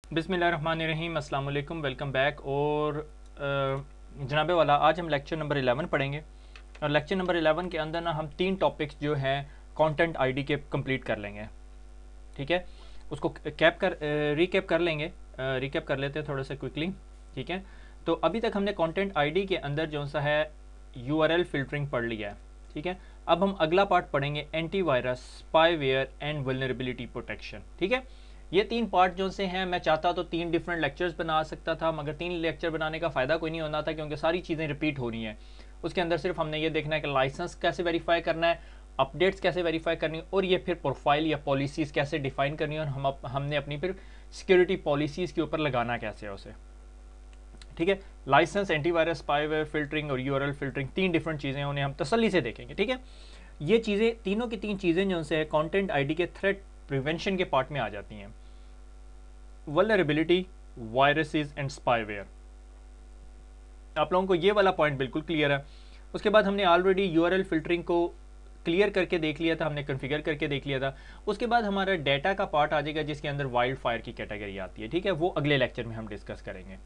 बिस्मिल्लाहिर्रहमानिर्रहीम, अस्सलाम वालेकुम, वेलकम बैक। और जनाबे वाला, आज हम लेक्चर नंबर 11 पढ़ेंगे। और लेक्चर नंबर 11 के अंदर ना हम 3 टॉपिक्स जो हैं कंटेंट आईडी के कंप्लीट कर लेंगे। ठीक है, उसको रिकैप कर लेंगे। रिकैप कर लेते हैं थोड़ा सा क्विकली। ठीक है, तो अभी तक हमने कंटेंट आईडी के अंदर जो सा है यूआरएल फिल्टरिंग पढ़ लिया है। ठीक है, अब हम अगला पार्ट पढ़ेंगे antivirus, spyware and vulnerability protection. ठीक है, ये 3 पार्ट जो से हैं, मैं चाहता तो 3 डिफरेंट लेक्चर्स बना सकता था, मगर 3 लेक्चर बनाने का फ़ायदा कोई नहीं होना था, क्योंकि सारी चीज़ें रिपीट हो रही हैं। उसके अंदर सिर्फ हमने ये देखना है कि लाइसेंस कैसे वेरीफाई करना है, अपडेट्स कैसे वेरीफाई करनी है, और ये फिर प्रोफाइल या पॉलिसीज़ कैसे डिफाइन करनी है, और हमने अपनी फिर सिक्योरिटी पॉलिसीज़ के ऊपर लगाना कैसे है उसे। ठीक है, लाइसेंस, एंटीवायरस, स्पाईवेयर फिल्टरिंग और यूआरएल फिल्टरिंग 3 डिफरेंट चीज़ें, उन्हें हम तसल्ली से देखेंगे। ठीक है, ये चीज़ें तीनों की 3 चीज़ें जो से कंटेंट आईडी के थ्रेट प्रिवेंशन के पार्ट में आ जाती हैं। Vulnerability, viruses and spyware. आप लोगों को ये वाला पॉइंट बिल्कुल क्लियर है। उसके बाद हमने ऑलरेडी यूआरएल फिल्टरिंग को क्लियर करके देख लिया था, हमने कॉन्फ़िगर करके देख लिया था। उसके बाद हमारा डेटा का पार्ट आ जाएगा, जिसके अंदर वाइल्ड फायर की कैटेगरी आती है। ठीक है, वो अगले लेक्चर में हम डिस्कस करेंगे।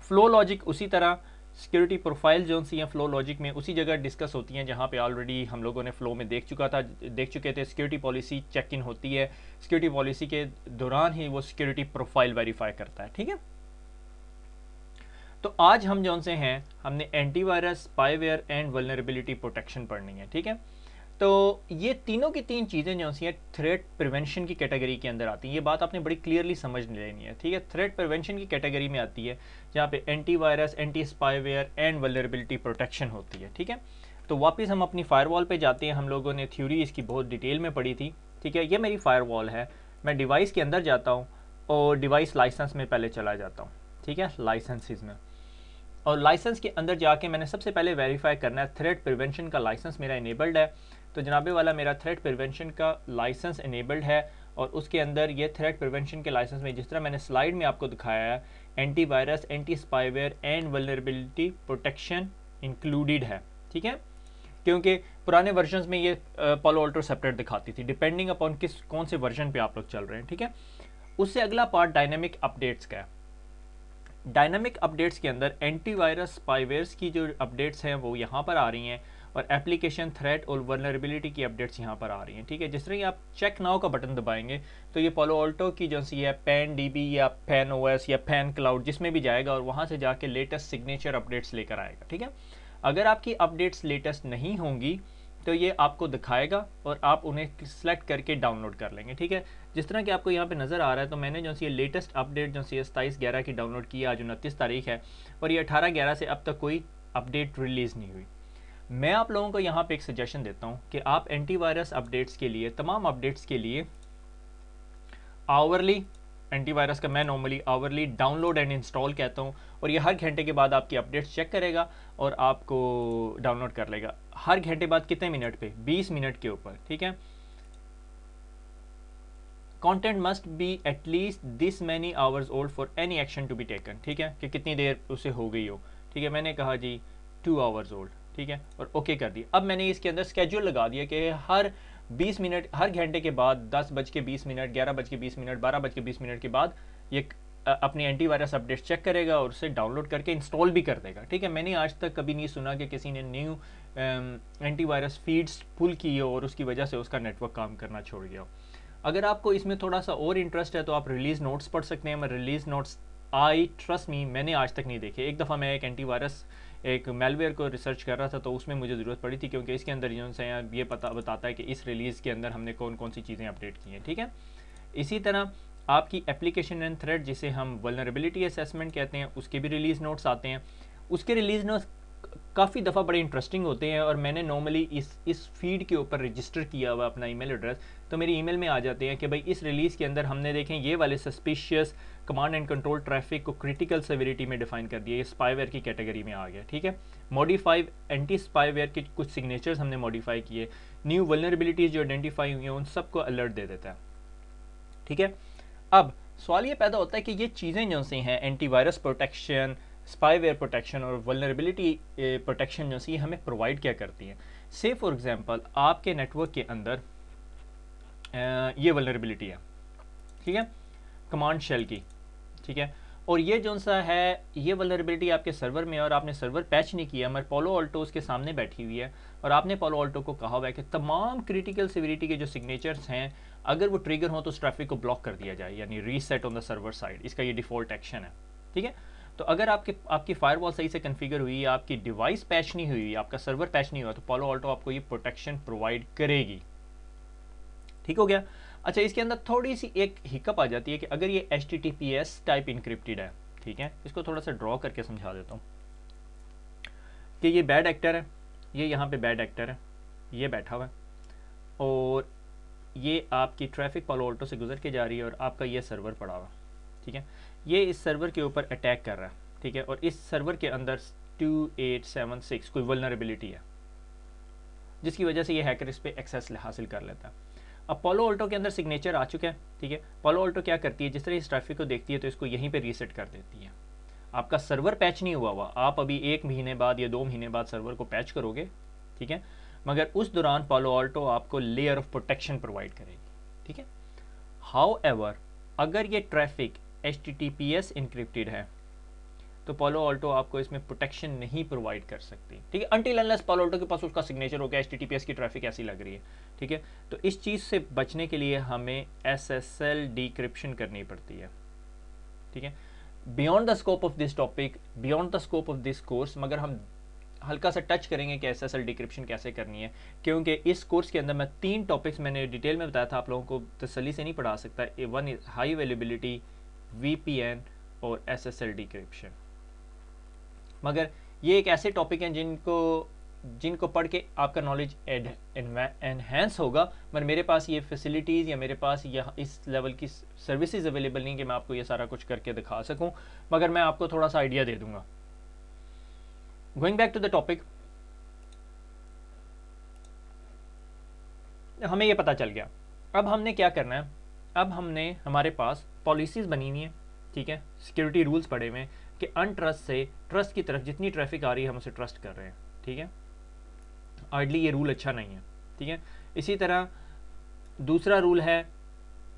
फ्लो लॉजिक उसी तरह, सिक्योरिटी प्रोफाइल जो सी हैं फ्लो लॉजिक में उसी जगह डिस्कस होती हैं जहाँ पे ऑलरेडी हम लोगों ने फ्लो में देख चुके थे। सिक्योरिटी पॉलिसी चेक इन होती है, सिक्योरिटी पॉलिसी के दौरान ही वो सिक्योरिटी प्रोफाइल वेरीफाई करता है। ठीक है, तो आज हम जो से हैं, हमने antivirus, spyware and vulnerability protection पढ़नी है। ठीक है, तो ये तीनों की 3 चीज़ें जो सी हैं थ्रेट प्रिवेंशन की कैटेगरी के अंदर आती हैं। ये बात आपने बड़ी क्लियरली समझ लेनी है। ठीक है, थ्रेट प्रिवेंशन की कैटेगरी में आती है, जहाँ पे antivirus, anti spyware and vulnerability protection होती है। ठीक है, तो वापस हम अपनी फायरवॉल पे जाते हैं। हम लोगों ने थ्योरी इसकी बहुत डिटेल में पढ़ी थी। ठीक है, ये मेरी फायरवॉल है। मैं डिवाइस के अंदर जाता हूँ और डिवाइस लाइसेंस में पहले चला जाता हूँ। ठीक है, लाइसेंसेस में, और लाइसेंस के अंदर जाके मैंने सबसे पहले वेरीफाई करना है थ्रेट प्रिवेंशन का लाइसेंस मेरा इनेबल्ड है। तो जनाबे वाला, मेरा थ्रेट प्रिवेंशन का लाइसेंस इनेबल्ड है, और उसके अंदर ये थ्रेट प्रिवेंशन के लाइसेंस में, जिस तरह मैंने स्लाइड में आपको दिखाया है, antivirus, anti spyware and vulnerability protection included है। ठीक है, क्योंकि पुराने वर्जन में ये पालो अल्टो सेपरेट दिखाती थी, डिपेंडिंग अपॉन कौन से वर्जन पे आप लोग चल रहे हैं। ठीक है, उससे अगला पार्ट डायनेमिक अपडेट्स का है। डायनामिक अपडेट्स के अंदर एंटीवायरस, स्पाईवेयर्स की जो अपडेट्स हैं वो यहाँ पर आ रही हैं, और एप्लीकेशन थ्रेट और वल्नरेबिलिटी की अपडेट्स यहाँ पर आ रही हैं। ठीक है, जिस तरह ही आप चेक नाउ का बटन दबाएंगे तो ये पालो अल्टो की जो सी है पैन डीबी या पैन ओएस या पैन क्लाउड जिसमें भी जाएगा, और वहाँ से जाके लेटेस्ट सिग्नेचर अपडेट्स लेकर आएगा। ठीक है, अगर आपकी अपडेट्स लेटेस्ट नहीं होंगी तो ये आपको दिखाएगा, और आप उन्हें सेलेक्ट करके डाउनलोड कर लेंगे। ठीक है, जिस तरह कि आपको यहाँ पे नज़र आ रहा है, तो मैंने जो सी लेटेस्ट अपडेट जो सी 27/11 की डाउनलोड की, आज 29 तारीख है, और ये 18/11 से अब तक कोई अपडेट रिलीज़ नहीं हुई। मैं आप लोगों को यहाँ पे एक सजेशन देता हूँ कि आप एंटीवायरस अपडेट्स के लिए, तमाम अपडेट्स के लिए आवरली, एंटीवायरस का मैं normally hourly download and install कहता हूँ, और ये हर घंटे के बाद आपकी अपडेट्स चेक करेगा और आपको डाउनलोड कर लेगा। हर घंटे बाद कितने मिनट पे? 20 मिनट के ऊपर। ठीक है, content must be at least this many hours old for any action to be taken. ठीक है, कि कितनी देर उसे हो गई हो। ठीक है, मैंने कहा जी 2 आवर्स ओल्ड। ठीक है, और ओके कर दिया। अब मैंने इसके अंदर स्केड्यूल लगा दिया कि हर 20 मिनट, हर घंटे के बाद 10:20, 11:20, 12:20 के बाद ये अपनी एंटीवायरस अपडेट चेक करेगा और उसे डाउनलोड करके इंस्टॉल भी कर देगा। ठीक है, मैंने आज तक कभी नहीं सुना कि किसी ने न्यू एंटीवायरस फीड्स पुल की हो और उसकी वजह से उसका नेटवर्क काम करना छोड़ गया हो। अगर आपको इसमें थोड़ा सा और इंटरेस्ट है तो आप रिलीज़ नोट्स पढ़ सकते हैं। मैं release notes, I trust me, मैंने आज तक नहीं देखे। एक दफ़ा मैं एक एंटीवायरस, एक मेलवेयर को रिसर्च कर रहा था, तो उसमें मुझे ज़रूरत पड़ी थी, क्योंकि इसके अंदर जो है ये बताता है कि इस रिलीज़ के अंदर हमने कौन कौन सी चीज़ें अपडेट की हैं। ठीक है, इसी तरह आपकी एप्लीकेशन एंड थ्रेड, जिसे हम वल्नरेबिलिटी असेसमेंट कहते हैं, उसके भी रिलीज़ नोट्स आते हैं। उसके रिलीज़ नोट्स काफ़ी दफ़ा बड़े इंटरेस्टिंग होते हैं, और मैंने नॉर्मली इस फीड के ऊपर रजिस्टर किया हुआ अपना ईमेल एड्रेस, तो मेरी ईमेल में आ जाते हैं कि भाई इस रिलीज़ के अंदर हमने देखें ये वाले suspicious command and control traffic को क्रिटिकल सेवेरिटी में डिफाइन कर दिया, ये स्पाईवेयर की कैटेगरी में आ गया। ठीक है, मॉडिफाई एंटी स्पाईवेयर के कुछ सिग्नेचर्स हमने मॉडिफाई किए, न्यू वल्नरेबिलिटीज़ जो आइडेंटिफाई हुई हैं उन सबको अलर्ट दे देता है। ठीक है, अब सवाल ये पैदा होता है कि ये चीज़ें जो सी हैं, एंटीवायरस प्रोटेक्शन, स्पाईवेयर प्रोटेक्शन और वल्नरेबिलिटी प्रोटेक्शन जो सी हमें प्रोवाइड क्या करती हैं। से फॉर एग्जांपल आपके नेटवर्क के अंदर ये वल्नरेबिलिटी है। ठीक है, कमांड शेल की, ठीक है। और ये जो सा है, ये वल्नरेबिलिटी आपके सर्वर में, और आपने सर्वर पैच नहीं किया, मगर पालो अल्टो उसके सामने बैठी हुई है, और आपने पालो अल्टो को कहा हुआ है कि तमाम क्रिटिकल सिविलिटी के जो सिग्नेचर्स हैं अगर वो ट्रिगर हो तो उस ट्रैफिक को ब्लॉक कर दिया जाए, यानी reset on the server side, इसका ये डिफ़ॉल्ट एक्शन है। ठीक है। तो अगर आपकी फायरवॉल सही से कन्फिगर हुई, आपकी डिवाइस पैच नहीं हुई, आपका सर्वर पैच नहीं हुआ, तो पालो अल्टो आपको ये प्रोटेक्शन प्रोवाइड करेगी। ठीक हो गया। अच्छा, इसके अंदर थोड़ी सी एक हिकअप आ जाती है कि अगर ये HTTPS टाइप इनक्रिप्टेड है, ठीक है, इसको थोड़ा सा ड्रॉ करके समझा देता हूँ कि ये बैड एक्टर है, ये यहाँ पे बैड एक्टर है, ये बैठा हुआ है, और ये आपकी ट्रैफिक पालो अल्टो से गुजर के जा रही है, और आपका ये सर्वर पड़ा हुआ, ठीक है, ये इस सर्वर के ऊपर अटैक कर रहा है, ठीक है, और इस सर्वर के अंदर 2876 कोई वल्नरेबिलिटी है जिसकी वजह से ये हैकर इस पर एक्सेस हासिल कर लेता है। अब पालो अल्टो के अंदर सिग्नेचर आ चुका है, ठीक है, पालो अल्टो क्या करती है, जिस तरह इस ट्रैफिक को देखती है तो इसको यहीं पे रीसेट कर देती है। आपका सर्वर पैच नहीं हुआ आप अभी 1 महीने बाद या 2 महीने बाद सर्वर को पैच करोगे, ठीक है, मगर उस दौरान पालो अल्टो आपको लेयर ऑफ प्रोटेक्शन प्रोवाइड करेगी, ठीक है। हाउएवर, अगर ये ट्रैफिक HTTPS इनक्रिप्टेड है तो पालो अल्टो आपको इसमें प्रोटेक्शन नहीं प्रोवाइड कर सकती, ठीक है, अनटिल अनलेस पालो अल्टो के पास उसका सिग्नेचर हो गया HTTPS की ट्रैफिक ऐसी लग रही है, ठीक है। तो इस चीज़ से बचने के लिए हमें SSL डिक्रिप्शन करनी पड़ती है, ठीक है, beyond the scope of this topic, beyond the scope of this course, मगर हम हल्का सा टच करेंगे कि SSL डिक्रिप्शन कैसे करनी है, क्योंकि इस कोर्स के अंदर मैं 3 टॉपिक्स मैंने डिटेल में बताया था, आप लोगों को तसल्ली से नहीं पढ़ा सकता। One is high availability, VPN और SSL डिक्रिप्शन। मगर ये एक ऐसे टॉपिक हैं जिनको पढ़ के आपका नॉलेज एनहेंस होगा, मगर मेरे पास ये फैसिलिटीज़ या मेरे पास यह इस लेवल की सर्विसेज अवेलेबल नहीं कि मैं आपको ये सारा कुछ करके दिखा सकूं, मगर मैं आपको थोड़ा सा आइडिया दे दूंगा। Going back to the topic, हमें ये पता चल गया। अब हमने क्या करना है, अब हमने हमारे पास पॉलिसीज़ बनी हुई हैं, ठीक है, सिक्योरिटी रूल्स पड़े हुए हैं कि अनट्रस्ट से ट्रस्ट की तरफ जितनी ट्रैफिक आ रही है हम उसे ट्रस्ट कर रहे हैं, ठीक है। आइडली ये रूल अच्छा नहीं है, ठीक है। इसी तरह दूसरा रूल है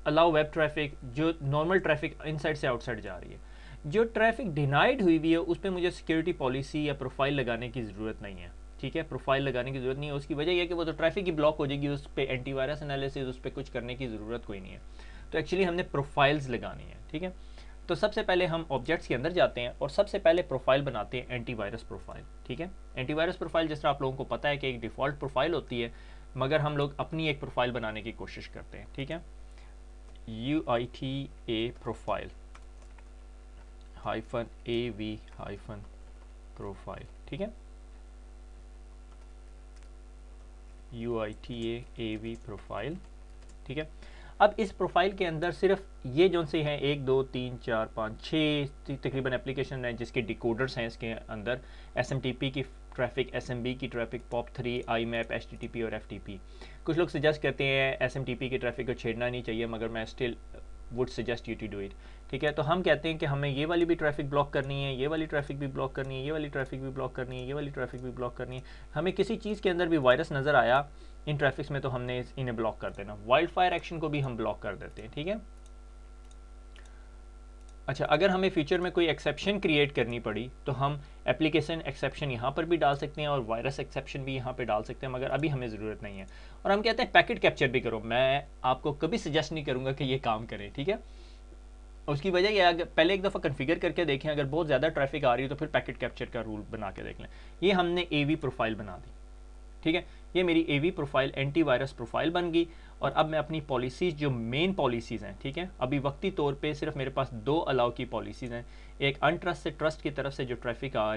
अलाउ वेब ट्रैफिक, जो नॉर्मल ट्रैफिक इनसाइड से आउटसाइड जा रही है। जो ट्रैफिक डिनाइड हुई हुई है उस पर मुझे सिक्योरिटी पॉलिसी या प्रोफाइल लगाने की ज़रूरत नहीं है, ठीक है, प्रोफाइल लगाने की ज़रूरत नहीं है। उसकी वजह यह है कि वो तो ट्रैफिक ही ब्लॉक हो जाएगी, उस पर एंटीवायरस एनालिसिस, उस पर कुछ करने की ज़रूरत कोई नहीं है। तो एक्चुअली हमने प्रोफाइल्स लगानी है, ठीक है। तो सबसे पहले हम ऑब्जेक्ट्स के अंदर जाते हैं और सबसे पहले प्रोफाइल बनाते हैं एंटीवायरस प्रोफाइल, ठीक है। एंटीवायरस प्रोफाइल जिस तरह आप लोगों को पता है कि एक डिफ़ॉल्ट प्रोफाइल होती है, मगर हम लोग अपनी एक प्रोफाइल बनाने की कोशिश करते हैं, ठीक है। UITA प्रोफाइल -AV प्रोफाइल, ठीक है, UITA AV प्रोफाइल, ठीक है। अब इस प्रोफाइल के अंदर सिर्फ ये जो से हैं 1 2 3 4 5 6 तकरीबन एप्लीकेशन हैं जिसके डिकोडर्स हैं इसके अंदर, SMTP की ट्रैफिक, SMB की ट्रैफिक, POP3, IMAP, HTTP और FTP। कुछ लोग सजेस्ट करते हैं SMTP की ट्रैफिक को छेड़ना नहीं चाहिए, मगर मैं still would suggest you to do it, ठीक है। तो हम कहते हैं कि हमें ये वाली भी ट्रैफिक ब्लॉक करनी है, ये वाली ट्रैफिक भी ब्लॉक करनी है, ये वाली ट्रैफिक भी ब्लॉक करनी है, ये वाली ट्रैफिक भी ब्लॉक करनी है। हमें किसी चीज़ के अंदर भी वायरस नज़र आया इन ट्रैफिक्स में तो हमने इन्हें ब्लॉक कर देना। वाइल्ड फायर एक्शन को भी हम ब्लॉक कर देते हैं, ठीक है। अच्छा, अगर हमें फ्यूचर में कोई एक्सेप्शन क्रिएट करनी पड़ी तो हम एप्लीकेशन एक्सेप्शन यहाँ पर भी डाल सकते हैं और वायरस एक्सेप्शन भी यहाँ पे डाल सकते हैं, मगर अभी हमें ज़रूरत नहीं है। और हम कहते हैं पैकेट कैप्चर भी करो, मैं आपको कभी सजेस्ट नहीं करूँगा कि ये काम करें, ठीक है। उसकी वजह यह है, पहले एक दफ़ा कन्फिगर करके देखें, अगर बहुत ज़्यादा ट्रैफिक आ रही है तो फिर पैकेट कैप्चर का रूल बना के देख लें। ये हमने AV प्रोफाइल बना दी, ठीक है, ये मेरी AV प्रोफाइल एंटीवायरस प्रोफाइल बन गई। और अब मैं अपनी पॉलिसीज़ जो मेन पॉलिसीज़ हैं, ठीक है, अभी वक्ती तौर पे सिर्फ मेरे पास 2 अलाउ की पॉलिसीज़ हैं। एक अनट्रस्ट से ट्रस्ट की तरफ से जो ट्रैफिक आ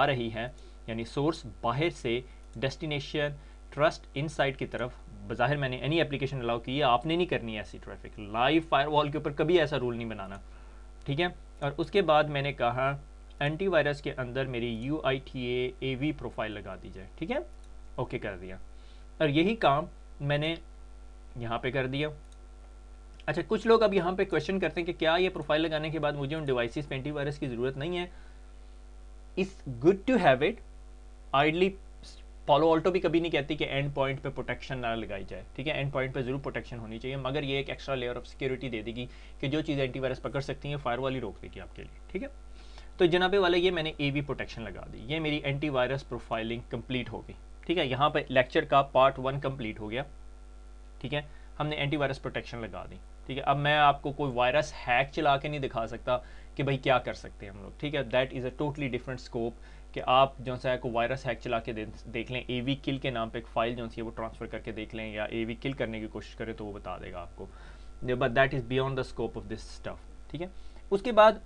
रही है, यानी सोर्स बाहर से, डेस्टिनेशन ट्रस्ट इनसाइड की तरफ। बज़ाहिर मैंने एनी एप्लीकेशन अलाउ की है, आपने नहीं करनी है ऐसी ट्रैफिक, लाइव फायरवॉल के ऊपर कभी ऐसा रूल नहीं बनाना, ठीक है। और उसके बाद मैंने कहा एंटीवायरस के अंदर मेरी UITA AV प्रोफाइल लगा दी जाए, ठीक है, ओके कर दिया। और यही काम मैंने यहाँ पे कर दिया। अच्छा, कुछ लोग अब यहाँ पे क्वेश्चन करते हैं कि क्या ये प्रोफाइल लगाने के बाद मुझे उन डिवाइसेस पे एंटीवायरस की ज़रूरत नहीं है। It's good to have it, ideally Palo Alto भी कभी नहीं कहती कि एंड पॉइंट पे प्रोटेक्शन ना लगाई जाए, ठीक है, एंड पॉइंट पे जरूर प्रोटेक्शन होनी चाहिए, मगर ये एक एक्स्ट्रा लेयर ऑफ सिक्योरिटी दे देगी कि जो चीज़ एंटीवायरस पकड़ सकती है फायरवॉल ही रोक देगी आपके लिए, ठीक है। तो जनाबे वाले ये मैंने AV प्रोटेक्शन लगा दी, ये मेरी एंटीवायरस प्रोफाइलिंग कंप्लीट हो गई, ठीक है। यहाँ पे लेक्चर का पार्ट 1 कंप्लीट हो गया, ठीक है, हमने एंटीवायरस प्रोटेक्शन लगा दी, ठीक है। अब मैं आपको कोई वायरस हैक चला के नहीं दिखा सकता कि भाई क्या कर सकते हैं हम लोग, ठीक है, that is a totally different scope कि आप जो सा है को वायरस हैक चला के देख लें, AV किल के नाम पे एक फाइल जो सी है वो ट्रांसफ़र करके देख लें, या AV किल करने की कोशिश करें तो वो बता देगा आपको, but that is beyond the scope of this stuff, ठीक है। उसके बाद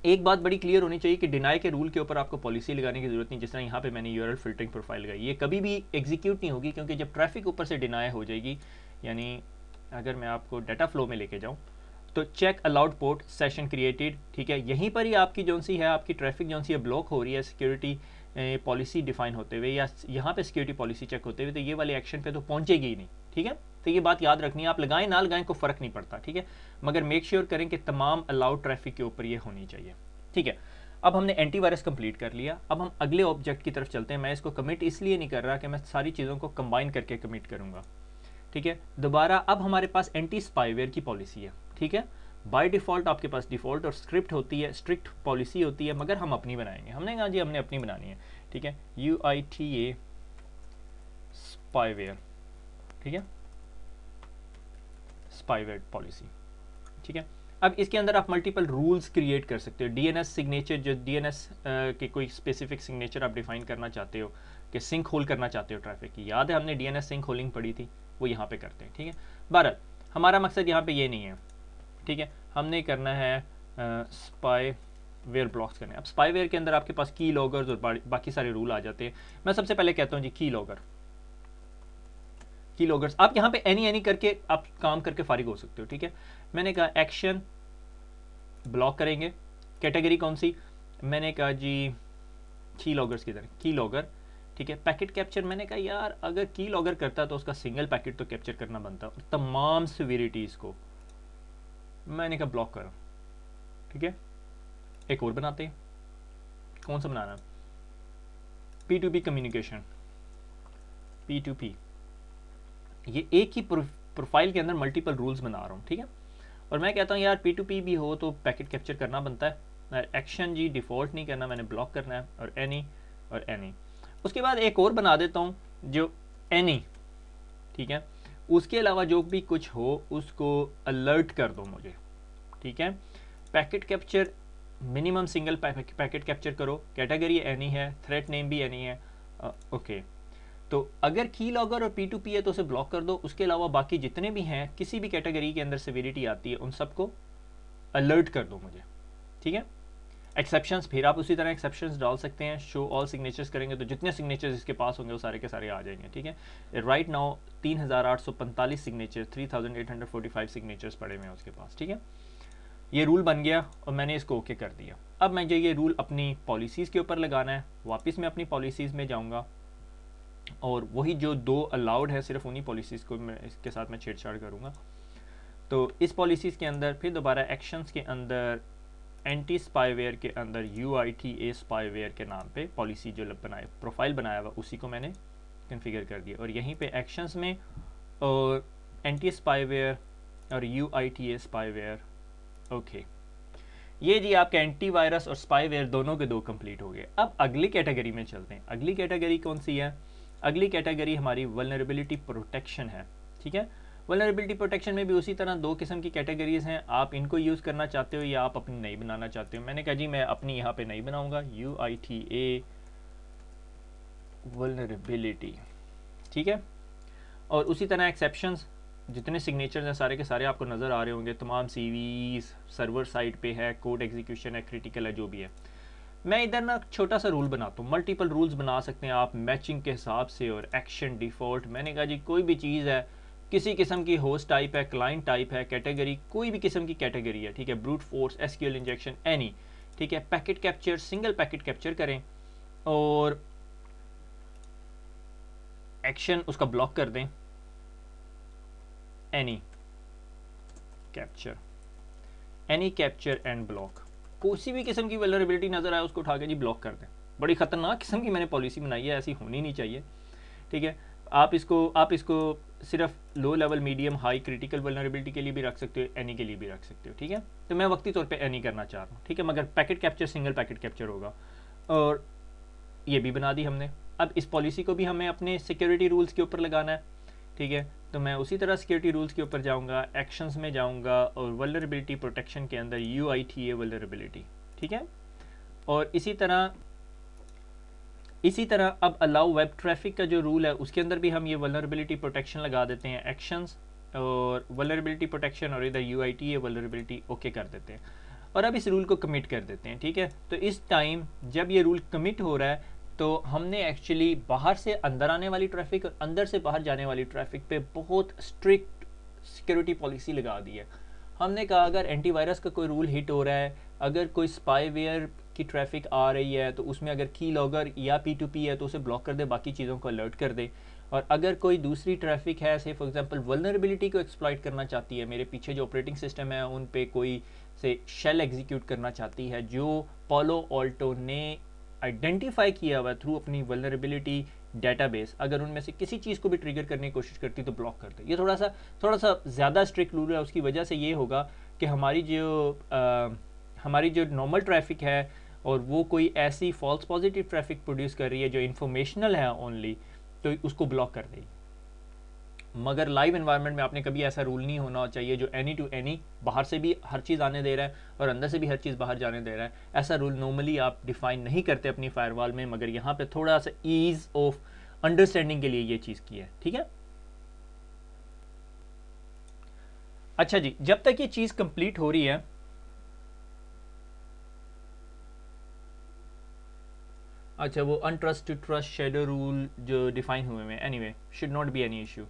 एक बात बड़ी क्लियर होनी चाहिए कि डिनाई के रूल के ऊपर आपको पॉलिसी लगाने की जरूरत नहीं, जिस तरह यहाँ पे मैंने URL फिल्टरिंग प्रोफाइल लगाई, ये कभी भी एग्जीक्यूट नहीं होगी, क्योंकि जब ट्रैफिक ऊपर से डिनाई हो जाएगी, यानी अगर मैं आपको डाटा फ्लो में लेके जाऊँ तो check allowed port session created, ठीक है, यहीं पर ही आपकी जो सी है आपकी ट्रैफिक जो सी है ब्लॉक हो रही है सिक्योरिटी पॉलिसी डिफाइन होते हुए, या यहाँ पे सिक्योरिटी पॉलिसी चेक होते हुए, तो ये वाले एक्शन पे तो पहुँचेगी ही नहीं, ठीक है। तो ये बात याद रखनी है, आप लगाएं ना लगाएं को फ़र्क नहीं पड़ता, ठीक है, मगर मेक श्योर करें कि तमाम अलाउड ट्रैफिक के ऊपर ये होनी चाहिए, ठीक है। अब हमने एंटीवायरस कंप्लीट कर लिया, अब हम अगले ऑब्जेक्ट की तरफ चलते हैं। मैं इसको कमिट इसलिए नहीं कर रहा कि मैं सारी चीज़ों को कंबाइन करके कमिट करूँगा, ठीक है। दोबारा अब हमारे पास एंटी स्पाईवेयर की पॉलिसी है, ठीक है। बाय डिफ़ॉल्ट आपके पास डिफ़ॉल्ट और स्क्रिप्ट होती है, स्ट्रिक्ट पॉलिसी होती है, मगर हम अपनी बनाएंगे, हमने कहा जी हमने अपनी बनानी है, ठीक है। UITA स्पाईवेयर, ठीक है, स्पाईवेयर पॉलिसी, ठीक है। अब इसके अंदर आप मल्टीपल रूल्स क्रिएट कर सकते हो, DNS सिग्नेचर, जो DNS के कोई स्पेसिफिक सिग्नेचर आप डिफाइन करना चाहते हो, कि सिंक होल करना चाहते हो ट्रैफिक की, याद है हमने DNS सिंक होलिंग पढ़ी थी, वो यहाँ पे करते हैं, ठीक है। बहरहाल हमारा मकसद यहाँ पे ये नहीं है, ठीक है, हमने करना है स्पाईवेयर ब्लॉक्स करने। अब स्पाईवेयर के अंदर आपके पास की लॉगर्स और बाकी सारे रूल आ जाते हैं। मैं सबसे पहले कहता हूँ जी की लॉगर्स, आप यहाँ पे एनी करके आप काम करके फारिग हो सकते हो, ठीक है। मैंने कहा एक्शन ब्लॉक करेंगे, कैटेगरी कौन सी, मैंने कहा जी की लॉगर्स की तरह की लॉगर, ठीक है। पैकेट कैप्चर, मैंने कहा यार अगर की लॉगर करता तो उसका सिंगल पैकेट तो कैप्चर करना बनता, और तमाम सिविरिटीज़ को मैंने कहा ब्लॉक करो, ठीक है। एक और बनाते हैं, कौन सा बनाना, P2P कम्युनिकेशन, P2P, ये एक ही प्रोफाइल के अंदर मल्टीपल रूल्स बना रहा हूँ, ठीक है। और मैं कहता हूँ यार P2P भी हो तो पैकेट कैप्चर करना बनता है, एक्शन जी डिफ़ॉल्ट नहीं करना, मैंने ब्लॉक करना है, और एनी। उसके बाद एक और बना देता हूँ जो एनी, ठीक है, उसके अलावा जो भी कुछ हो उसको अलर्ट कर दो मुझे, ठीक है। Packet capture minimum single packet capture करो, कैटेगरी एनी है, थ्रेट नेम भी एनी है, ओके। तो अगर की लॉगर और P2P है तो उसे ब्लॉक कर दो, उसके अलावा बाकी जितने भी हैं किसी भी कैटेगरी के अंदर सिविरिटी आती है उन सबको अलर्ट कर दो मुझे, ठीक है। एक्सेप्शंस, फिर आप उसी तरह एक्सेप्शंस डाल सकते हैं, शो ऑल सिग्नेचर्स करेंगे तो जितने सिग्नेचर्स इसके पास होंगे वो सारे के सारे आ जाएंगे, ठीक है। राइट नाउ 3845 सिग्नेचर, 3845 सिग्नेचर्स पड़े हुए हैं उसके पास, ठीक है। ये रूल बन गया और मैंने इसको ओके कर दिया। अब मैं ये रूल अपनी पॉलिसीज़ के ऊपर लगाना है, वापस मैं अपनी पॉलिसीज़ में जाऊँगा और वही जो 2 अलाउड है सिर्फ उन्हीं पॉलिसीज़ को मैं इसके साथ मैं छेड़छाड़ करूँगा। तो इस पॉलिसीज़ के अंदर फिर दोबारा एक्शंस के अंदर एंटी स्पाईवेयर के अंदर UITA स्पाईवेयर के नाम पे पॉलिसी जो बनाए प्रोफाइल बनाया हुआ उसी को मैंने कॉन्फ़िगर कर दिया, और यहीं पे एक्शंस में और एंटी स्पाईवेयर और UITA स्पाईवेयर, ओके। ये जी आपके एंटीवायरस और स्पाईवेयर दोनों के 2 कंप्लीट हो गए। अब अगली कैटेगरी में चलते हैं। अगली कैटेगरी कौन सी है, अगली कैटेगरी हमारी वल्नरेबिलिटी प्रोटेक्शन है, ठीक है। वल्नरेबिलिटी प्रोटेक्शन में भी उसी तरह 2 किस्म की कैटेगरीज हैं, आप इनको यूज़ करना चाहते हो या आप अपनी नई बनाना चाहते हो। मैंने कहा जी मैं अपनी यहाँ पे नई बनाऊँगा, UITA वल्नरेबिलिटी, ठीक है। और उसी तरह एक्सेप्शंस, जितने सिग्नेचर्स हैं सारे के सारे आपको नज़र आ रहे होंगे, तमाम CVs सर्वर साइड पे है, कोड एग्जीक्यूशन है, क्रिटिकल है, जो भी है। मैं इधर ना छोटा सा रूल बनाता हूँ, मल्टीपल रूल्स बना सकते हैं आप मैचिंग के हिसाब से, और एक्शन डिफ़ॉल्ट। मैंने कहा जी कोई भी चीज़ है, किसी किस्म की होस्ट टाइप है, क्लाइंट टाइप है, कैटेगरी कोई भी किस्म की कैटेगरी है, ठीक है, brute force, SQL injection, any, ठीक है। Packet capture, single packet capture करें और एक्शन उसका ब्लॉक कर दें, एनी कैप्चर एंड ब्लॉक, किसी भी किस्म की वल्नरेबिलिटी नजर आए उसको उठा के जी ब्लॉक कर दें, बड़ी ख़तरनाक किस्म की मैंने पॉलिसी बनाई है, ऐसी होनी नहीं चाहिए, ठीक है। आप इसको सिर्फ low level, medium, high, critical vulnerability के लिए भी रख सकते हो, एनी के लिए भी रख सकते हो, ठीक है। तो मैं वक्ती तौर पे एनी करना चाह रहा हूँ, ठीक है, मगर packet capture single packet capture होगा, और ये भी बना दी हमने। अब इस पॉलिसी को भी हमें अपने सिक्योरिटी रूल्स के ऊपर लगाना है, ठीक है। तो मैं उसी तरह सिक्योरिटी रूल्स के ऊपर जाऊँगा, एक्शंस में जाऊँगा, और वल्नरेबिलिटी प्रोटेक्शन के अंदर UITA वल्नरेबिलिटी, ठीक है। और इसी तरह अब अलाउ वेब ट्रैफिक का जो रूल है उसके अंदर भी हम ये वल्नरेबिलिटी प्रोटेक्शन लगा देते हैं, एक्शंस और वल्नरेबिलिटी प्रोटेक्शन, और इधर UITA वल्नरेबिलिटी ओके कर देते हैं, और अब इस रूल को कमिट कर देते हैं, ठीक है। तो इस टाइम जब ये रूल कमिट हो रहा है तो हमने एक्चुअली बाहर से अंदर आने वाली ट्रैफिक और अंदर से बाहर जाने वाली ट्रैफिक पे बहुत स्ट्रिक्ट सिक्योरिटी पॉलिसी लगा दी है। हमने कहा अगर एंटीवायरस का कोई रूल हिट हो रहा है, अगर कोई स्पाईवेयर की ट्रैफिक आ रही है तो उसमें अगर की लॉगर या P2P है तो उसे ब्लॉक कर दे, बाकी चीज़ों को अलर्ट कर दे। और अगर कोई दूसरी ट्रैफिक है, से फॉर एग्जांपल वल्नरेबिलिटी को एक्सप्लॉइट करना चाहती है, मेरे पीछे जो ऑपरेटिंग सिस्टम है उन पे कोई से शेल एग्जीक्यूट करना चाहती है जो पालो ऑल्टो ने आइडेंटिफाई किया हुआ थ्रू अपनी वल्नरेबिलिटी डेटाबेस, अगर उनमें से किसी चीज़ को भी ट्रिगर करने की कोशिश करती तो ब्लॉक कर दे। ये थोड़ा सा ज़्यादा स्ट्रिक्ट रूल है, उसकी वजह से ये होगा कि हमारी जो नॉर्मल ट्रैफिक है और वो कोई ऐसी फॉल्स पॉजिटिव ट्रैफिक प्रोड्यूस कर रही है जो इन्फॉर्मेशनल है ओनली, तो उसको ब्लॉक कर देगी। मगर लाइव एनवायरनमेंट में आपने कभी ऐसा रूल नहीं होना चाहिए जो एनी टू एनी बाहर से भी हर चीज़ आने दे रहा है और अंदर से भी हर चीज़ बाहर जाने दे रहा है। ऐसा रूल नॉर्मली आप डिफाइन नहीं करते अपनी फायरवॉल में, मगर यहाँ पे थोड़ा सा ईज ऑफ अंडरस्टैंडिंग के लिए ये चीज़ की है, ठीक है। अच्छा जी, जब तक ये चीज़ कंप्लीट हो रही है, अच्छा वो untrust to trust shadow rule जो डिफाइन हुए हैं, anyway should not be any issue.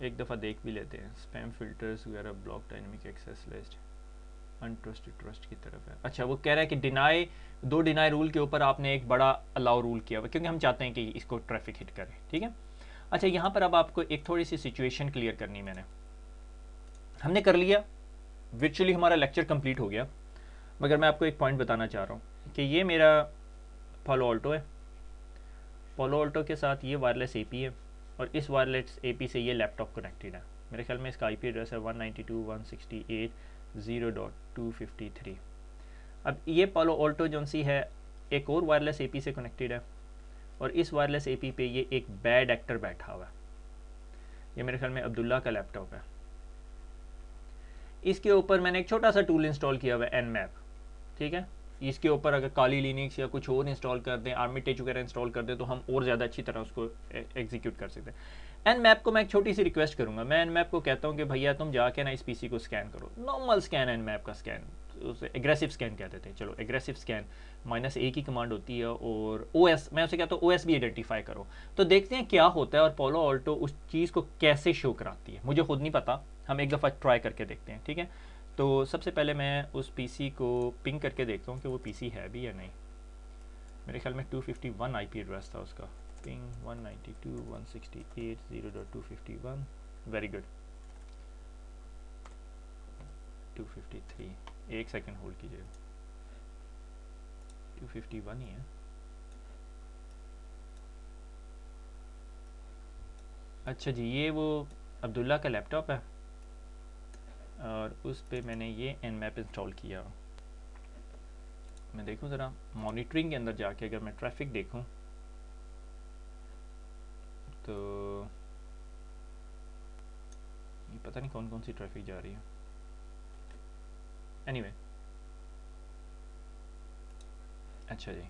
एक दफ़ा देख भी लेते हैं, स्पैम फिल्टर्स वगैरह, block dynamic access list, untrusted trust की तरफ है। अच्छा वो कह रहा है कि दो डिनाई रूल के ऊपर आपने एक बड़ा अलाउ रूल किया हुआ, क्योंकि हम चाहते हैं कि इसको ट्रैफिक हिट करे, ठीक है। अच्छा यहाँ पर अब आपको एक थोड़ी सी सिचुएशन क्लियर करनी, हमने कर लिया, वर्चुअली हमारा लेक्चर कंप्लीट हो गया, मगर मैं आपको एक पॉइंट बताना चाह रहा हूँ कि ये मेरा पालो ऑल्टो है, पालो ऑल्टो के साथ ये वायरलेस AP है, और इस वायरलेस AP से ये लैपटॉप कनेक्टेड है। मेरे ख्याल में इसका IP एड्रेस है 192.168.0.253। अब ये पालो ऑल्टो जो सी है एक और वायरलेस AP से कनेक्टेड है, और इस वायरलेस AP पे ये एक बैड एक्टर बैठा हुआ है। ये मेरे ख्याल में अब्दुल्ला का लैपटॉप है। इसके ऊपर मैंने एक छोटा सा टूल इंस्टॉल किया हुआ है Nmap, ठीक है। इसके ऊपर अगर काली लिनक्स या कुछ और इंस्टॉल कर दें, आर्मिटेज वगैरह इंस्टॉल कर दें, तो हम और ज़्यादा अच्छी तरह उसको एग्जीक्यूट कर सकते हैं। Nmap को मैं एक छोटी सी रिक्वेस्ट करूँगा, मैं Nmap को कहता हूँ कि भैया तुम जाके ना इस PC को स्कैन करो, नॉर्मल स्कैन, Nmap का स्कैन, उसे एग्रेसिव स्कैन कहते थे, चलो एग्रेसिव स्कैन, -A की कमांड होती है, और OS, मैं उसे कहता हूँ OS भी आइडेंटिफाई करो, तो देखते हैं क्या होता है और पालो ऑल्टो उस चीज़ को कैसे शो कराती है। मुझे खुद नहीं पता, हम एक दफ़ा ट्राई करके देखते हैं, ठीक है। तो सबसे पहले मैं उस PC को पिंग करके देखता हूँ कि वो PC है भी या नहीं। मेरे ख्याल में 251 IP एड्रेस था उसका, पिंग 192.168.0.251, वेरी गुड। 253, एक सेकंड होल्ड कीजिएगा, 251 ही है। अच्छा जी, ये वो अब्दुल्ला का लैपटॉप है और उस पे मैंने ये Nmap इंस्टॉल किया। मैं देखूं ज़रा मॉनिटरिंग के अंदर जाके, अगर मैं ट्रैफिक देखूं तो ये पता नहीं कौन कौन सी ट्रैफिक जा रही है। एनीवे अच्छा जी,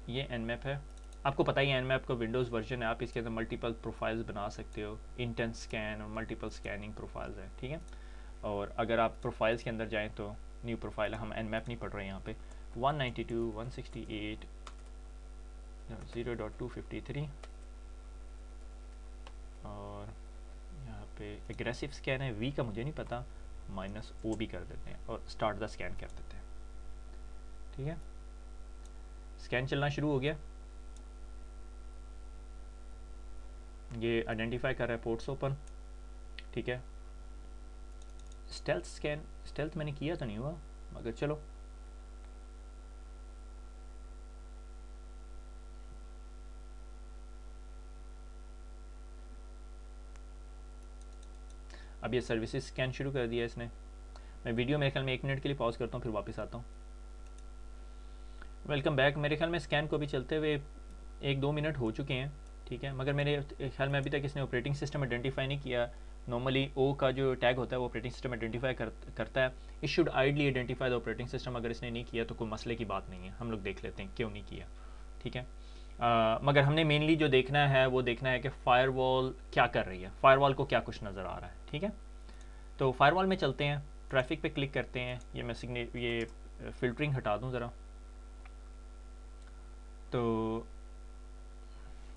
ये Nmap है। आपको पता ही है Nmap का विंडोज़ वर्जन है, आप इसके अंदर मल्टीपल प्रोफाइल्स बना सकते हो, इंटेंस स्कैन और मल्टीपल स्कैनिंग प्रोफाइल्स है, ठीक है। और अगर आप प्रोफाइल्स के अंदर जाएं तो न्यू प्रोफाइल, हम Nmap नहीं पढ़ रहे हैं यहाँ पे, 192.168.0.253, और यहाँ पे एग्रेसिव स्कैन है, V का मुझे नहीं पता, -O भी कर देते हैं और स्टार्ट द स्कैन कर देते हैं, ठीक है। स्कैन चलना शुरू हो गया, ये आइडेंटिफाई कर रहा है पोर्ट्स ओपन, ठीक है। स्टेल्थ स्कैन, स्टेल्थ मैंने किया तो नहीं हुआ, मगर चलो अब ये सर्विसेज स्कैन शुरू कर दिया इसने। मैं वीडियो मेरे ख्याल में 1 मिनट के लिए पॉज करता हूँ, फिर वापस आता हूँ। Welcome back. मेरे ख्याल में स्कैन को भी चलते हुए 1-2 मिनट हो चुके हैं, ठीक है, मगर मेरे ख्याल में अभी तक इसने ऑपरेटिंग सिस्टम आइडेंटिफाई नहीं किया। नॉर्मली ओ का जो टैग होता है वो ऑपरेटिंग सिस्टम आइडेंटिफाई करता है। It should ideally identify the operating system. अगर इसने नहीं किया तो कोई मसले की बात नहीं है, हम लोग देख लेते हैं क्यों नहीं किया, ठीक है। मगर हमने मेनली जो देखना है वो देखना है कि फ़ायरवॉल क्या कर रही है, फ़ायरवॉल को क्या कुछ नज़र आ रहा है, ठीक है। तो फ़ायरवॉल में चलते हैं, ट्रैफिक पे क्लिक करते हैं। ये मैं ये फ़िल्टरिंग हटा दूँ ज़रा, तो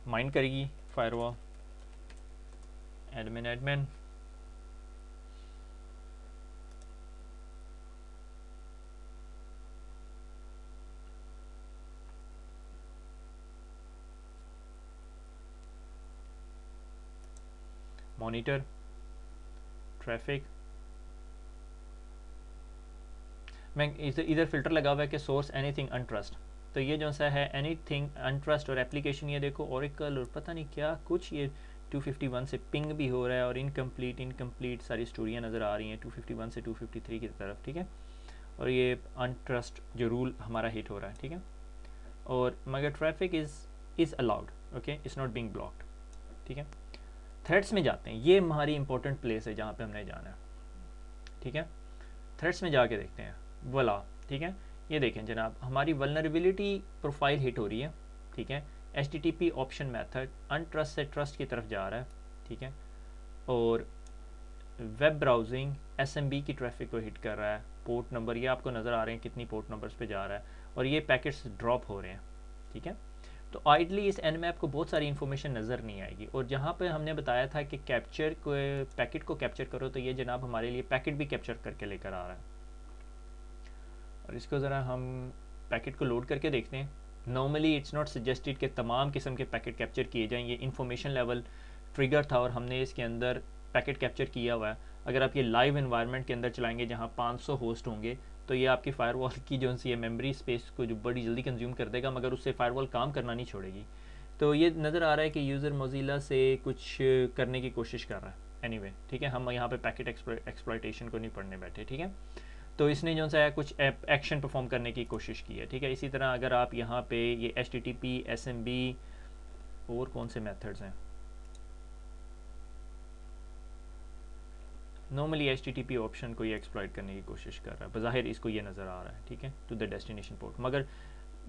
माइंड करेगी फ़ायरवॉल। Admin monitor traffic. मैं इधर फ़िल्टर लगा हुआ है कि सोर्स एनीथिंग अनट्रस्ट। तो ये जो सा है एनीथिंग अनट्रस्ट और एप्लीकेशन, ये देखो ओरेकल और पता नहीं क्या कुछ, ये 251 से पिंग भी हो रहा है और इनकम्प्लीट सारी स्टोरियाँ नज़र आ रही हैं 251 से 253 की तरफ, ठीक है। और ये अनट्रस्ट जो रूल हमारा हिट हो रहा है, ठीक है। और मगर traffic is allowed, okay, it's not being blocked, ठीक है। थ्रेड्स में जाते हैं, ये हमारी इंपॉर्टेंट प्लेस है जहाँ पे हमने जाना है, ठीक है। थ्रेड्स में जाके देखते हैं, वाला, ठीक है। ये देखें जनाब, हमारी वल्नरेबिलिटी प्रोफाइल हिट हो रही है, ठीक है। HTTP ऑप्शन मेथड अनट्रस्ट से ट्रस्ट की तरफ जा रहा है, ठीक है। और वेब ब्राउजिंग SMB की ट्रैफिक को हिट कर रहा है। पोर्ट नंबर ये आपको नज़र आ रहे हैं कितनी पोर्ट नंबर्स पे जा रहा है, और ये पैकेट्स ड्रॉप हो रहे हैं, ठीक है। तो आइडली इस Nmap को बहुत सारी इन्फॉर्मेशन नज़र नहीं आएगी। और जहाँ पे हमने बताया था कि कैप्चर को, पैकेट को कैप्चर करो, तो ये जनाब हमारे लिए पैकेट भी कैप्चर करके लेकर आ रहा है। और इसको ज़रा हम पैकेट को लोड करके देखते हैं। नॉर्मली इट्स नॉट सजेस्टेड कि तमाम किस्म के पैकेट कैप्चर किए जाएँ, ये इन्फॉर्मेशन लेवल ट्रिगर था और हमने इसके अंदर पैकेट कैप्चर किया हुआ है। अगर आप ये लाइव इन्वायरमेंट के अंदर चलाएंगे जहाँ 500 होस्ट होंगे, तो ये आपकी फायरवॉल की जो सी है मेमोरी स्पेस को जो बड़ी जल्दी कंज्यूम कर देगा, मगर उससे फायरवॉल काम करना नहीं छोड़ेगी। तो ये नज़र आ रहा है कि यूज़र मोज़िला से कुछ करने की कोशिश कर रहा है। एनीवे, ठीक है, हम यहाँ पे पैकेट एक्सप्लॉयटेशन को नहीं पढ़ने बैठे, ठीक है। तो इसने जो सा है कुछ एक्शन परफॉर्म करने की कोशिश की है, ठीक है। इसी तरह अगर आप यहाँ पे ये HTTP SMB और कौन से मेथड्स हैं, नॉर्मली HTTP ऑप्शन को ये एक्सप्लॉइट करने की कोशिश कर रहा है, बज़ाहिर इसको ये नज़र आ रहा है, ठीक है, टू द डेस्टिनेशन पोर्ट, मगर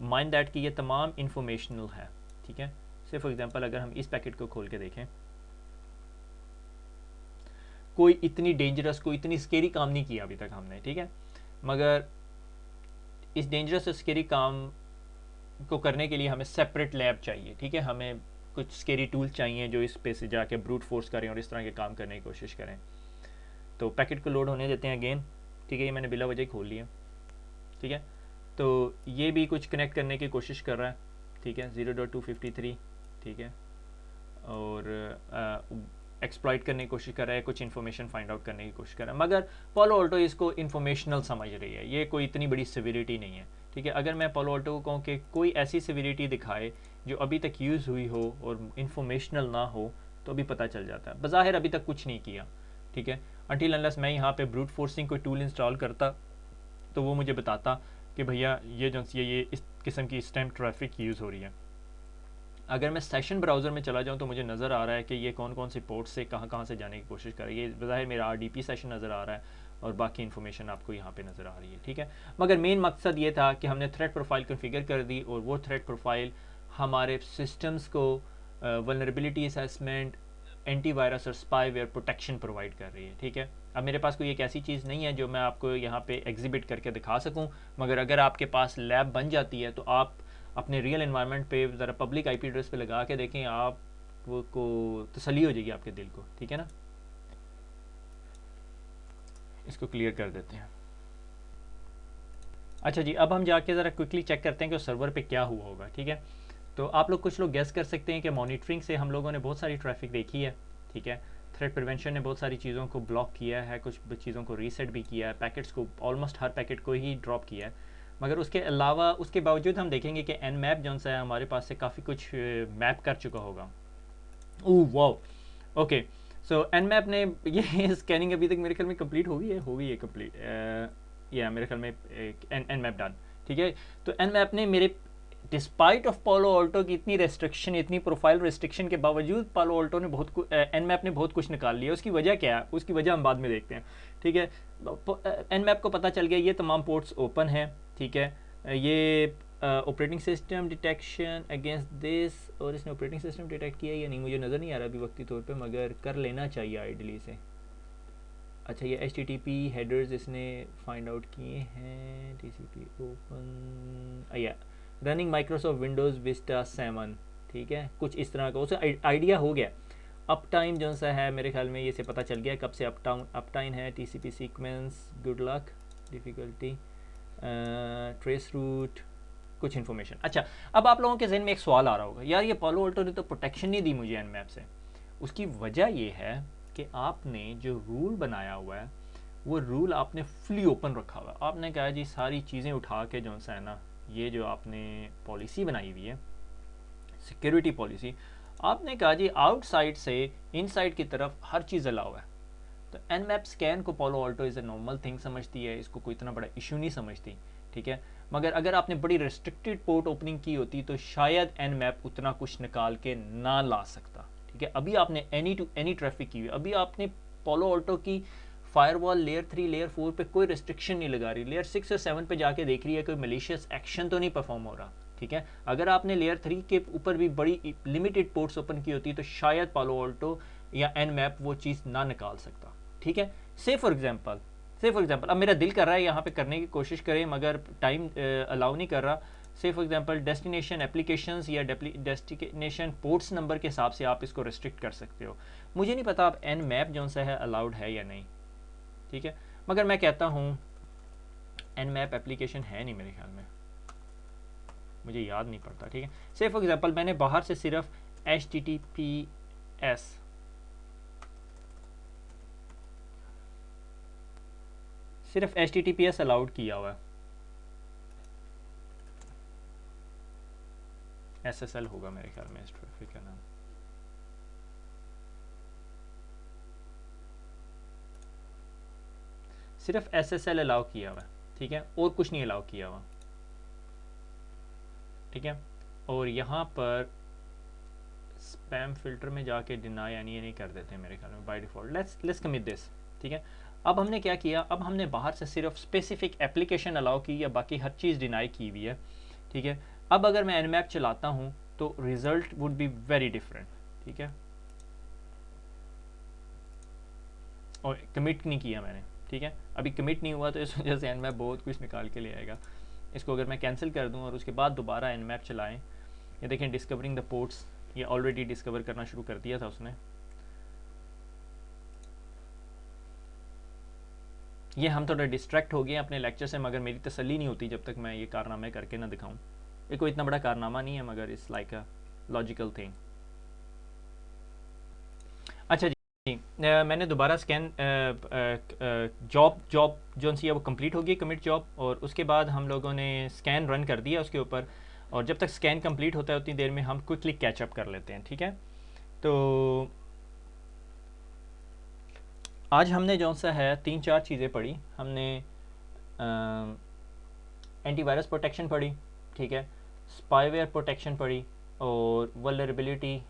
माइंड दैट कि ये तमाम इंफॉर्मेशनल है, ठीक है। से फॉर एग्जांपल अगर हम इस पैकेट को खोल के देखें, कोई इतनी डेंजरस, कोई इतनी स्केरी काम नहीं किया अभी तक हमने, ठीक है। मगर इस डेंजरस और स्केरी काम को करने के लिए हमें सेपरेट लैब चाहिए, ठीक है। हमें कुछ स्केरी टूल चाहिए जो इस पे से जाके ब्रूट फोर्स करें और इस तरह के काम करने की कोशिश करें। तो पैकेट को लोड होने देते हैं अगेन, ठीक है। ये मैंने बिला वजह खोल लिया, ठीक है। तो ये भी कुछ कनेक्ट करने की कोशिश कर रहा है, ठीक है, 0.253, ठीक है। और एक्सप्लॉइट करने की कोशिश कर रहा है, कुछ इन्फॉर्मेशन फाइंड आउट करने की कोशिश कर रहा है, मगर पालो अल्टो इसको इन्फॉर्मेशनल समझ रही है, ये कोई इतनी बड़ी सिविरिटी नहीं है, ठीक है। अगर मैं पालो अल्टो को कहूँ कि कोई ऐसी सिविरिटी दिखाए जो अभी तक यूज़ हुई हो और इन्फॉर्मेशनल ना हो, तो अभी पता चल जाता है। बज़ाहिर अभी तक कुछ नहीं किया, ठीक है, अनटिल अनलेस मैं यहाँ पे ब्रूट फोर्सिंग कोई टूल इंस्टॉल करता तो वो मुझे बताता कि भैया ये जो ये इस किस्म की इस टाइम ट्रैफिक यूज़ हो रही है। अगर मैं सेशन ब्राउज़र में चला जाऊँ तो मुझे नज़र आ रहा है कि ये कौन कौन से पोर्ट से कहाँ से जाने की कोशिश कर रही है। बज़ाहिर मेरा RDP सेशन नज़र आ रहा है और बाकी इन्फॉर्मेशन आपको यहाँ पे नज़र आ रही है, ठीक है। मगर मेन मकसद ये था कि हमने थ्रेट प्रोफाइल कन्फिगर कर दी और वो थ्रेट प्रोफाइल हमारे सिस्टम्स को वल्नरेबिलिटी असेसमेंट, एंटीवायरस और स्पाईवेयर प्रोटेक्शन प्रोवाइड कर रही है, ठीक है। अब मेरे पास कोई एक ऐसी चीज़ नहीं है जो मैं आपको यहाँ पे एग्जिबिट करके दिखा सकूँ, मगर अगर आपके पास लैब बन जाती है तो आप अपने रियल एनवायरनमेंट पे ज़रा पब्लिक IP एड्रेस पे लगा के देखें, आप वो को तसल्ली हो जाएगी आपके दिल को, ठीक है ना। इसको क्लियर कर देते हैं। अच्छा जी, अब हम जाके ज़रा क्विकली चेक करते हैं कि सर्वर पे क्या हुआ होगा, ठीक है। तो आप लोग कुछ लोग गेस कर सकते हैं कि मॉनिटरिंग से हम लोगों ने बहुत सारी ट्रैफिक देखी है, ठीक है। थ्रेट प्रिवेंशन ने बहुत सारी चीज़ों को ब्लॉक किया है, कुछ चीज़ों को रीसेट भी किया है, पैकेट्स को ऑलमोस्ट हर पैकेट को ही ड्रॉप किया है। मगर उसके अलावा, उसके बावजूद हम देखेंगे कि Nmap जो सा है हमारे पास से काफ़ी कुछ मैप कर चुका होगा। Oh wow, okay. So Nmap ने ये स्कैनिंग अभी तक मेरे ख्याल में कंप्लीट हो गई है कंप्लीट, या मेरे ख्याल में एनमैप डन। ठीक है, तो एनमैप ने मेरे डिस्पाइट ऑफ पालो ऑल्टो की इतनी रेस्ट्रिक्शन, इतनी प्रोफाइल रेस्ट्रिक्शन के बावजूद पालो ऑल्टो ने बहुत कुछ, एनमैप ने बहुत कुछ निकाल लिया। उसकी वजह क्या है, उसकी वजह हम बाद में देखते हैं। ठीक है, एनमैप को पता चल गया ये तमाम पोर्ट्स ओपन है। ठीक है, ये operating system detection against this, और इसने ऑपरेटिंग सिस्टम डिटेक्ट किया या नहीं मुझे नज़र नहीं आ रहा अभी वक्ती तौर पे, मगर कर लेना चाहिए आइडली से। अच्छा, ये HTTP हेडर्स इसने फाइंड आउट किए हैं। TCP ओपन या रनिंग माइक्रोसॉफ्ट विंडोज़ विस्टा 7। ठीक है, कुछ इस तरह का उसे आइडिया हो गया। अप टाइम जो सा है मेरे ख्याल में ये से पता चल गया कब से अप टाइम है। TCP sequence, good luck, difficulty, trace route, कुछ इन्फॉर्मेशन। अच्छा, अब आप लोगों के जहन में एक सवाल आ रहा होगा, यार ये पालो ऑल्टो ने तो प्रोटेक्शन नहीं दी मुझे एनमैप से। उसकी वजह ये है कि आपने जो रूल बनाया हुआ है वो रूल आपने फुली ओपन रखा हुआ है। आपने कहा जी सारी चीज़ें उठा के जो सा है ना, ये जो आपने पॉलिसी बनाई हुई है सिक्योरिटी पॉलिसी, आपने कहा जी आउटसाइड से इनसाइड की तरफ हर चीज़ अलाउ है। तो एनमैप स्कैन को पालो Alto is a normal thing समझती है, इसको कोई इतना बड़ा इशू नहीं समझती। ठीक है, मगर अगर आपने बड़ी रेस्ट्रिक्टेड पोर्ट ओपनिंग की होती तो शायद एनमैप उतना कुछ निकाल के ना ला सकता। ठीक है, अभी आपने एनी टू एनी ट्रैफिक की हुई, अभी आपने पालो ऑल्टो की फायरवॉल लेयर 3 लेयर 4 पे कोई रिस्ट्रिक्शन नहीं लगा रही, लेयर 6 और 7 पे जाके देख रही है कोई मलिशियस एक्शन तो नहीं परफॉर्म हो रहा। ठीक है, अगर आपने लेयर 3 के ऊपर भी बड़ी लिमिटेड पोर्ट्स ओपन की होती तो शायद पालो ऑल्टो या एनमैप वो चीज़ ना निकाल सकता। ठीक है, से फॉर एग्जांपल अब मेरा दिल कर रहा है यहाँ पे करने की कोशिश करें मगर टाइम अलाउ नहीं कर रहा। से फॉर एग्जांपल डेस्टिनेशन एप्लीकेशंस या डेस्टिनेशन पोर्ट्स नंबर के हिसाब से आप इसको रिस्ट्रिक्ट कर सकते हो। मुझे नहीं पता आप एनमैप जो सा है अलाउड है या नहीं। ठीक है, मगर मैं कहता हूँ एनमैप एप्लीकेशन है नहीं मेरे ख्याल में, मुझे याद नहीं पड़ता। ठीक है, से फॉर एग्जांपल मैंने बाहर से सिर्फ HTTPS अलाउड किया हुआ है। SSL होगा मेरे ख्याल में इस ट्रैफिक का नाम। सिर्फ SSL अलाउ किया हुआ है। ठीक है, और कुछ नहीं अलाउ किया हुआ। ठीक है, और यहाँ पर स्पैम फिल्टर में जाके डिनाई यानी ये नहीं कर देते मेरे ख्याल में by default. Let's commit this. ठीक है, अब हमने क्या किया, अब हमने बाहर से सिर्फ स्पेसिफिक एप्लीकेशन अलाउ की या बाकी हर चीज़ डिनाई की हुई है। ठीक है, अब अगर मैं एनमैप चलाता हूँ तो result would be very different. ठीक है, और कमिट नहीं किया मैंने। ठीक है, अभी कमिट नहीं हुआ तो इस वजह से एनमैप बहुत कुछ निकाल के ले आएगा। इसको अगर मैं कैंसिल कर दूँ और उसके बाद दोबारा एनमैप चलाएँ, ये देखें डिस्कवरिंग द पोर्ट्स, ये ऑलरेडी डिस्कवर करना शुरू कर दिया था उसने। ये हम थोड़ा डिस्ट्रैक्ट हो गए अपने लेक्चर से, मगर मेरी तसल्ली नहीं होती जब तक मैं ये कारनामे करके ना दिखाऊं। ये कोई इतना बड़ा कारनामा नहीं है मगर it's like a logical thing. अच्छा जी, मैंने दोबारा स्कैन जॉब जो सी है वो कंप्लीट हो गई, कमिट जॉब, और उसके बाद हम लोगों ने स्कैन रन कर दिया उसके ऊपर। और जब तक स्कैन कंप्लीट होता है उतनी देर में हम क्विकली कैचअप कर लेते हैं। ठीक है, तो आज हमने जो सा है 3-4 चीज़ें पढ़ी। हमने एंटीवायरस प्रोटेक्शन पढ़ी। ठीक है, स्पाईवेयर प्रोटेक्शन पढ़ी, और वल्नरेबिलिटी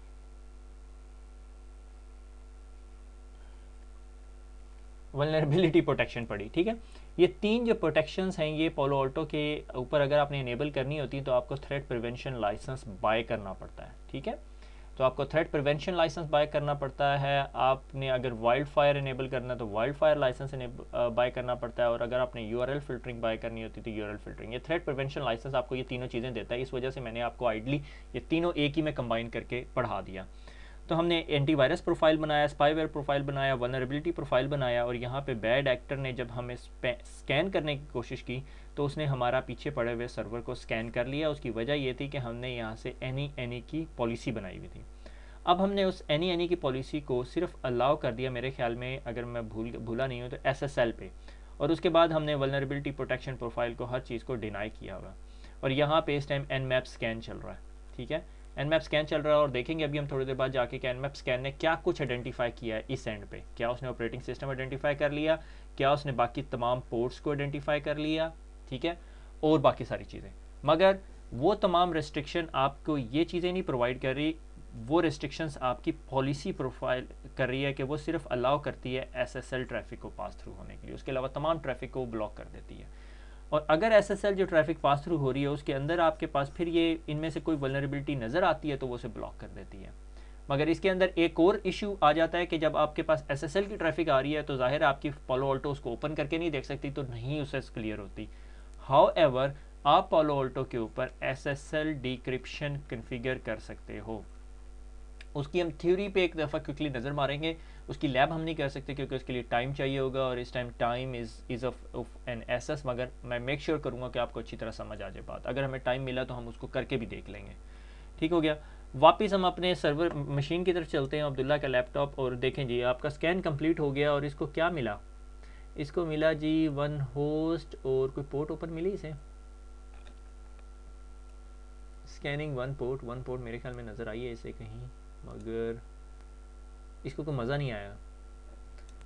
प्रोटेक्शन पढ़ी। ठीक है, ये 3 जो प्रोटेक्शंस हैं ये पालो ऑल्टो के ऊपर अगर आपने इनेबल करनी होती तो आपको थ्रेट प्रिवेंशन लाइसेंस बाय करना पड़ता है। ठीक है, तो आपको थ्रेट प्रिवेंशन लाइसेंस बाय करना पड़ता है। आपने अगर वाइल्ड फायर इनेबल करना है तो वाइल्ड फायर लाइसेंस बाय करना पड़ता है, और अगर आपने URL फिल्टरिंग बाय करनी होती तो URL फिल्टरिंग। ये थ्रेट प्रिवेंशन लाइसेंस आपको ये तीनों चीज़ें देता है। इस वजह से मैंने आपको आइडली ये तीनों एक ही में कंबाइन करके पढ़ा दिया। तो हमने एंटीवायरस प्रोफाइल बनाया, स्पाईवेयर प्रोफाइल बनाया, वल्नरेबिलिटी प्रोफाइल बनाया, और यहाँ पे बैड एक्टर ने जब हमें स्कैन करने की कोशिश की तो उसने हमारा पीछे पड़े हुए सर्वर को स्कैन कर लिया। उसकी वजह ये थी कि हमने यहाँ से एनी की पॉलिसी बनाई हुई थी। अब हमने उस एनी की पॉलिसी को सिर्फ अलाउ कर दिया मेरे ख्याल में, अगर मैं भूला नहीं हूँ तो SSL पे, और उसके बाद हमने वल्नरेबिलिटी प्रोटेक्शन प्रोफाइल को हर चीज़ को डिनाई किया हुआ, और यहाँ पे इस टाइम एनमैप स्कैन चल रहा है। ठीक है, Nmap स्कैन चल रहा है और देखेंगे अभी हम थोड़ी देर बाद जाके कि Nmap स्कैन ने क्या कुछ आइडेंटिफाई किया है इस एंड पे। क्या उसने ऑपरेटिंग सिस्टम आइडेंटिफाई कर लिया, क्या उसने बाकी तमाम पोर्ट्स को आइडेंटिफाई कर लिया, ठीक है, और बाकी सारी चीज़ें। मगर वो तमाम रेस्ट्रिक्शन आपको ये चीज़ें नहीं प्रोवाइड कर रही, वो रेस्ट्रिक्शंस आपकी पॉलिसी प्रोफाइल कर रही है कि वो सिर्फ अलाउ करती है SSL ट्रैफिक को पास थ्रू होने के लिए, उसके अलावा तमाम ट्रैफिक को ब्लॉक कर देती है। और अगर SSL जो ट्रैफिक पास थ्रू हो रही है उसके अंदर आपके पास फिर ये इनमें से कोई वल्नरेबिलिटी नज़र आती है तो वो उसे ब्लॉक कर देती है। मगर इसके अंदर एक और इशू आ जाता है कि जब आपके पास SSL की ट्रैफिक आ रही है तो जाहिर है आपकी पालो अल्टो उसको ओपन करके नहीं देख सकती, तो नहीं उसे क्लियर होती। हाउएवर आप पालो अल्टो के ऊपर SSL डिक्रिप्शन कन्फिगर कर सकते हो। उसकी हम थ्योरी पे एक दफ़ा क्विकली नज़र मारेंगे। उसकी लैब हम नहीं कर सकते क्योंकि उसके लिए टाइम चाहिए होगा और इस टाइम इज़ ऑफ एन एसेस, मगर मैं मेक श्योर करूँगा कि आपको अच्छी तरह समझ आ जाए बात। अगर हमें टाइम मिला तो हम उसको करके भी देख लेंगे। ठीक हो गया। वापस हम अपने सर्वर मशीन की तरफ चलते हैं, अब्दुल्ला का लैपटॉप, और देखें जी आपका स्कैन कंप्लीट हो गया। और इसको क्या मिला, इसको मिला जी 1 होस्ट और कोई पोर्ट ओपन मिली इसे, स्कैनिंग 1 पोर्ट मेरे ख्याल में नज़र आई है इसे कहीं, मगर इसको कोई मज़ा नहीं आया।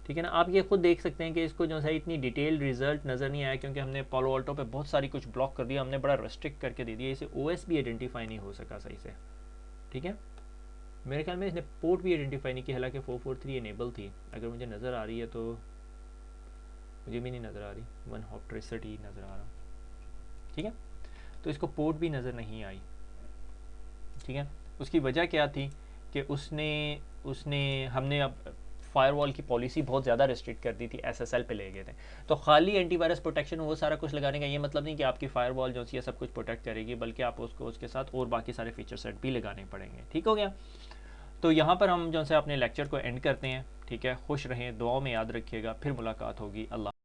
ठीक है ना, आप ये खुद देख सकते हैं कि इसको जो है इतनी डिटेल्ड रिजल्ट नज़र नहीं आया क्योंकि हमने पालो अल्टो पे बहुत सारी कुछ ब्लॉक कर दिया, हमने बड़ा रेस्ट्रिक्ट करके दे दिया, इसे OS भी आइडेंटिफाई नहीं हो सका सही से। ठीक है, मेरे ख्याल में इसने पोर्ट भी आइडेंटिफाई नहीं किया, हालांकि 443 इनेबल थी। अगर मुझे नज़र आ रही है तो मुझे भी नहीं नज़र आ रही, 1 हॉप ट्रेसर ही नज़र आ रहा। ठीक है, तो इसको पोर्ट भी नज़र नहीं आई। ठीक है, उसकी वजह क्या थी कि उसने हमने अब फायरवॉल की पॉलिसी बहुत ज़्यादा रिस्ट्रिक्ट कर दी थी, SSL पे ले गए थे। तो खाली एंटीवायरस प्रोटेक्शन वो सारा कुछ लगाने का ये मतलब नहीं कि आपकी फायरवॉल जो है सब कुछ प्रोटेक्ट करेगी, बल्कि आप उसको उसके साथ और बाकी सारे फीचर सेट भी लगाने पड़ेंगे। ठीक हो गया। तो यहाँ पर हम जो है अपने लेक्चर को एंड करते हैं। ठीक है, खुश रहें, दुआओं में याद रखिएगा, फिर मुलाकात होगी। अल्लाह।